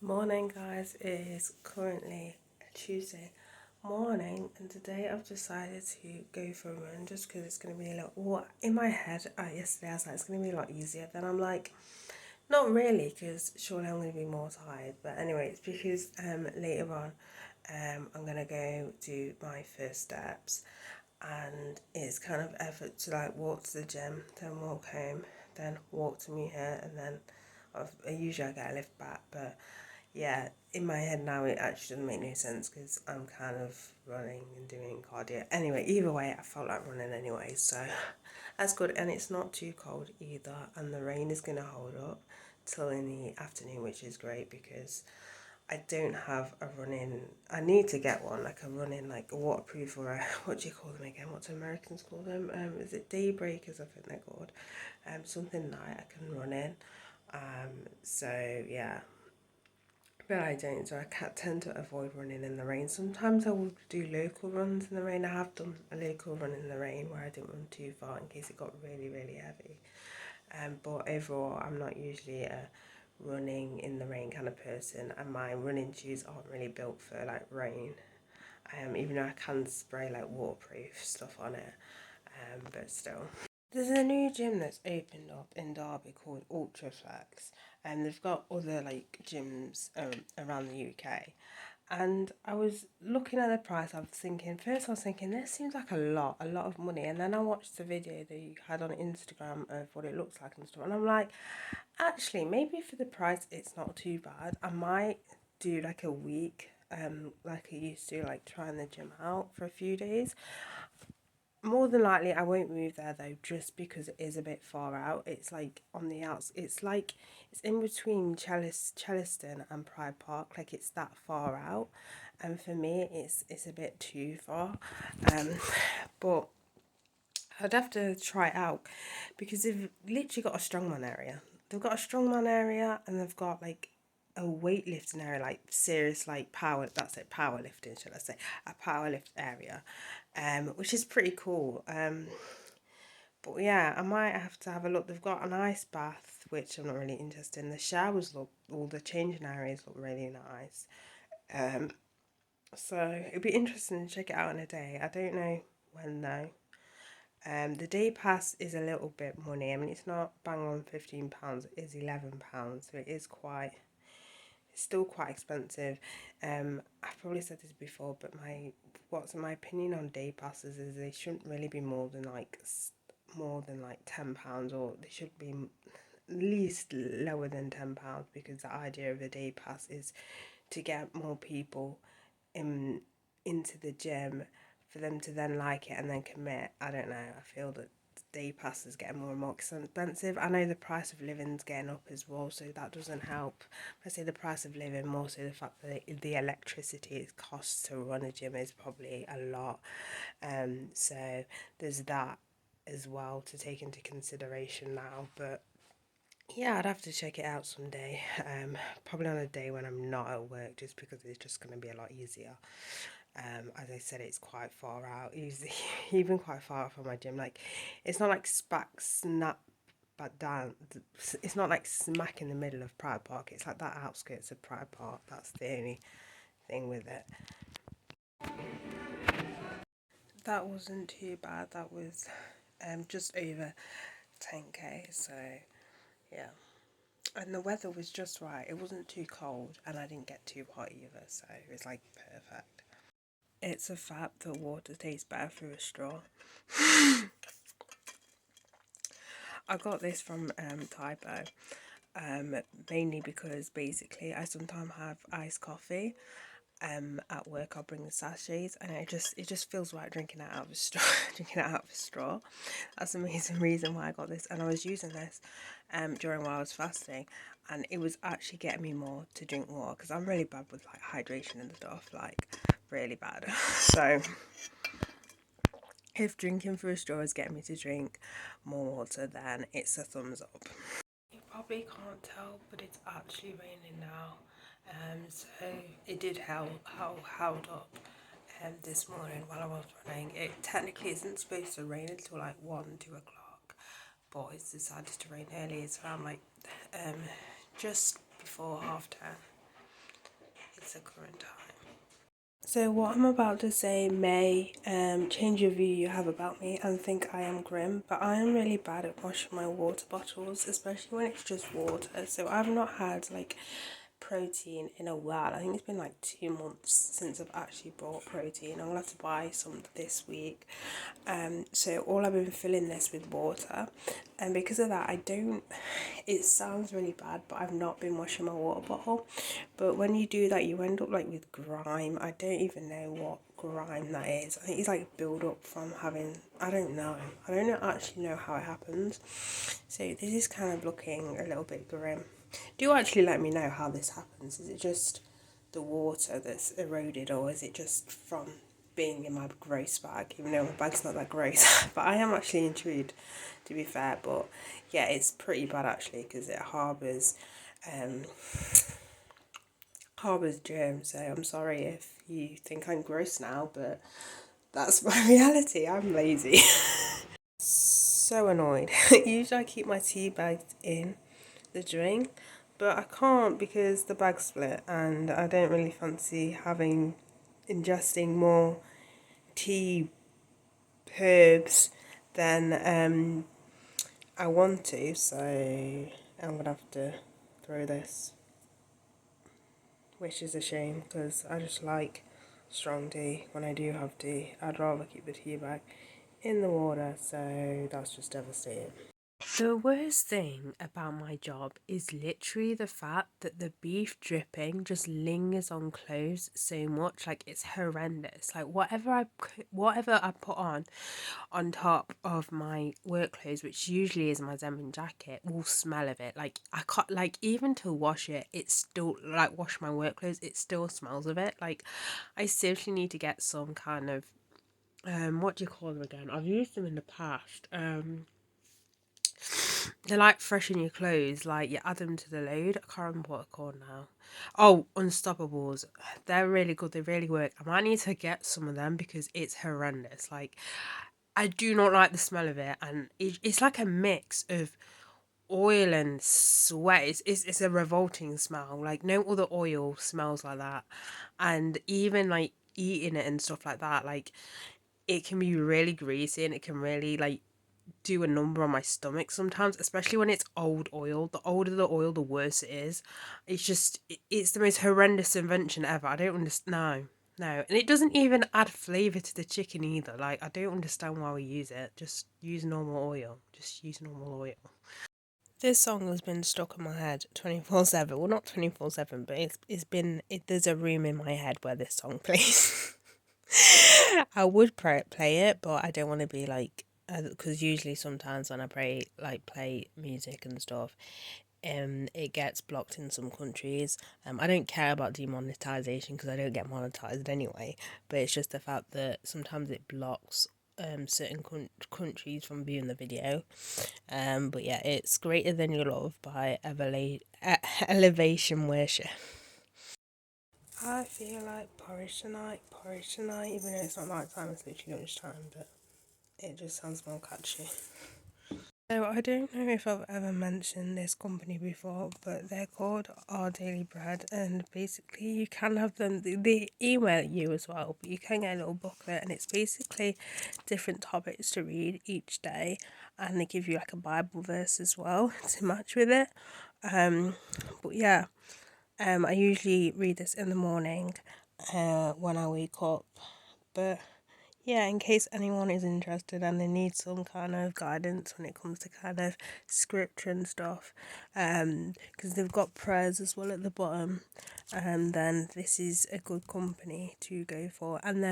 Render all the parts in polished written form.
Morning guys, it is currently Tuesday morning and today I've decided to go for a run just because it's going to be a lot, in my head yesterday I was like it's going to be a lot easier, then I'm like not really because surely I'm going to be more tired, but anyway it's because later on I'm going to go do my first steps and it's kind of effort to like walk to the gym, then walk home, then walk to meet her, and then usually I get a lift back, but yeah, in my head now it actually doesn't make no sense because I'm kind of running and doing cardio. Anyway, either way, I felt like running anyway, so that's good. And it's not too cold either, and the rain is going to hold up till in the afternoon, which is great because I don't have a running. I need to get one, like a running, like a waterproof or a, what do you call them again? What do Americans call them? Is it daybreakers? I think they're called. Something light I can run in. So yeah, but I don't, so I can't tend to avoid running in the rain. Sometimes I will do local runs in the rain. I have done a local run in the rain where I didn't run too far in case it got really, really heavy. But overall, I'm not usually a running in the rain kind of person, and my running shoes aren't really built for like rain. Even though I can spray like waterproof stuff on it, but still. There's a new gym that's opened up in Derby called Ultraflex, and they've got other like gyms around the UK. And I was looking at the price. I was thinking this seems like a lot of money. And then I watched the video that you had on Instagram of what it looks like and stuff, and I'm like, actually, maybe for the price, it's not too bad. I might do like a week, like I used to, like trying the gym out for a few days. More than likely, I won't move there though, just because it is a bit far out. It's like on the outs. It's like it's in between Chellaston and Pride Park. Like it's that far out, and for me, it's a bit too far. Um, but I'd have to try it out because they've literally got a strongman area. They've got a strongman area, and they've got like a weightlifting area, like serious like power. That's it, powerlifting, should I say? A powerlift area, which is pretty cool. But yeah, I might have to have a look. They've got an ice bath, which I'm not really interested in. The showers look, all the changing areas look really nice. Um, so it'd be interesting to check it out in a day. I don't know when though. The day pass is a little bit money. I mean, it's not bang on £15. It is £11, so it is quite. It's still quite expensive. I've probably said this before, but what's my opinion on day passes is they shouldn't really be more than like £10, or they should be at least lower than £10, because the idea of a day pass is to get more people into the gym for them to then like it and then commit. I don't know. I feel that day passes getting more and more expensive. I know the price of living's getting up as well, so that doesn't help. I say the price of living, more so the fact that the electricity it costs to run a gym is probably a lot. So there's that as well to take into consideration now. But yeah, I'd have to check it out someday. Probably on a day when I'm not at work, just because it's just going to be a lot easier. As I said, it's quite far out, even quite far from my gym. Like, it's not like snap but down. It's not like smack in the middle of Pride Park. It's like that outskirts of Pride Park. That's the only thing with it. That wasn't too bad. That was just over 10k. So yeah. And the weather was just right. It wasn't too cold and I didn't get too hot either, so it was like perfect. It's a fact that water tastes better through a straw. I got this from Typo, mainly because basically I sometimes have iced coffee. At work I'll bring the sachets and it just feels right drinking it out of a straw. Drinking it out of a straw. That's the main reason why I got this, and I was using this during while I was fasting, and it was actually getting me more to drink water because I'm really bad with like hydration and stuff, like really bad. So if drinking through a straw is getting me to drink more water, then it's a thumbs up. You probably can't tell, but it's actually raining now. So it did held up this morning while I was running. It technically isn't supposed to rain until like 1, 2 o'clock, but it's decided to rain early. It's around like just before 10:30. it's the current time. So what I'm about to say may change your view you have about me and think I am grim, but I am really bad at washing my water bottles, especially when it's just water. So I've not had like protein in a while. I think it's been like 2 months since I've actually bought protein. I'm gonna have to buy some this week. So all I've been filling this with water, and because of that, I don't. It sounds really bad, but I've not been washing my water bottle. But when you do that, you end up like with grime. I don't even know what grime that is. I think it's like build up from having. I don't know. I don't actually know how it happens. So this is kind of looking a little bit grim. Do actually let me know how this happens. Is it just the water that's eroded, or is it just from being in my gross bag, even though my bag's not that gross? But I am actually intrigued, to be fair. But yeah, it's pretty bad actually, because it harbours germs. So I'm sorry if you think I'm gross now, but that's my reality. I'm lazy. So annoyed. Usually I keep my tea bags in the drain, but I can't because the bag split, and I don't really fancy ingesting more tea herbs than I want to, so I'm gonna have to throw this, which is a shame because I just like strong tea. When I do have tea, I'd rather keep the tea bag in the water, so that's just devastating. The worst thing about my job is literally the fact that the beef dripping just lingers on clothes so much. Like, it's horrendous. Like, whatever I put on top of my work clothes, which usually is my denim jacket, will smell of it. Like, I can't, like, even to wash it, it's still, like, wash my work clothes, it still smells of it. Like, I seriously need to get some kind of what do you call them again? I've used them in the past. They're like freshen your clothes, like you add them to the load. I can't remember what they're called now. Oh, Unstoppables. They're really good, they really work. I might need to get some of them because it's horrendous. Like, I do not like the smell of it, and it's like a mix of oil and sweat. It's a revolting smell. Like, no other oil smells like that. And even like eating it and stuff like that, like, it can be really greasy and it can really like do a number on my stomach sometimes, especially when it's old oil. The older the oil, the worse it is. It's just, it's the most horrendous invention ever. I don't understand. No. And it doesn't even add flavour to the chicken either. Like, I don't understand why we use it. Just use normal oil. Just use normal oil. This song has been stuck in my head 24/7. Well, not 24/7, but there's a room in my head where this song plays. I would play it, but I don't want to be like, because usually sometimes when I play music and stuff, it gets blocked in some countries. I don't care about demonetization because I don't get monetized anyway, but it's just the fact that sometimes it blocks certain countries from viewing the video. But yeah, it's Greater Than Your Love by Elevation Worship. I feel like porridge tonight, even though it's not night time, it's literally lunchtime, but it just sounds more catchy. So I don't know if I've ever mentioned this company before, but they're called Our Daily Bread, and basically you can have them, they email you as well, but you can get a little booklet, and it's basically different topics to read each day, and they give you like a Bible verse as well to match with it. But yeah, I usually read this in the morning when I wake up, but yeah, in case anyone is interested and they need some kind of guidance when it comes to kind of scripture and stuff, because they've got prayers as well at the bottom, then this is a good company to go for, and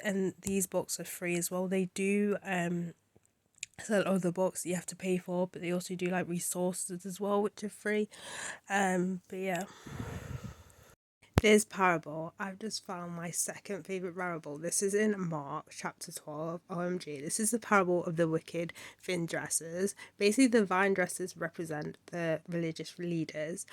and these books are free as well. They do sell other books that you have to pay for, but they also do like resources as well, which are free. But yeah. This parable, I've just found my second favourite parable. This is in Mark chapter 12. OMG. This is the parable of the wicked vine dressers. Basically, the vine dressers represent the religious leaders.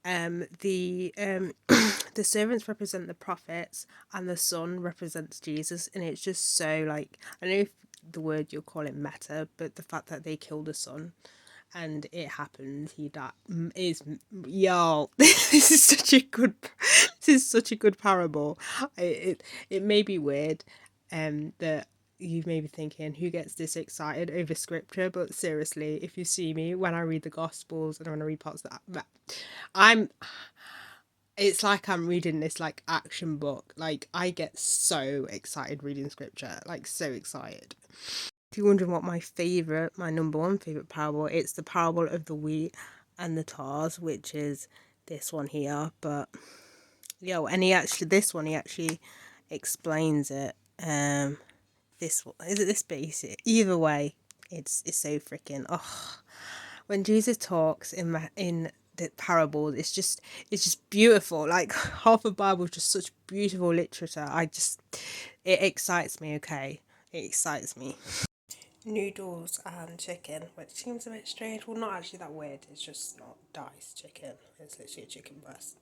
The the servants represent the prophets, and the son represents Jesus. And it's just so, like, I don't know if the word you'll call it meta, but the fact that they killed the son. and it happened. He died. Yo, this is such a good, this is such a good parable. It may be weird, that you may be thinking, who gets this excited over scripture? But seriously, if you see me when I read the Gospels and when I read parts of that, I'm. It's like I'm reading this like action book. Like I get so excited reading scripture, like so excited. If you're wondering what my number one favorite parable, it's the parable of the wheat and the tares, which is this one here. But and this one he actually explains it. This one is it this basic? Either way, it's so freaking when Jesus talks in the parables, it's just beautiful. Like half the Bible is just such beautiful literature. It excites me. Okay, it excites me. Noodles and chicken, which seems a bit strange. Well, not actually that weird. It's just not diced chicken. It's literally a chicken breast.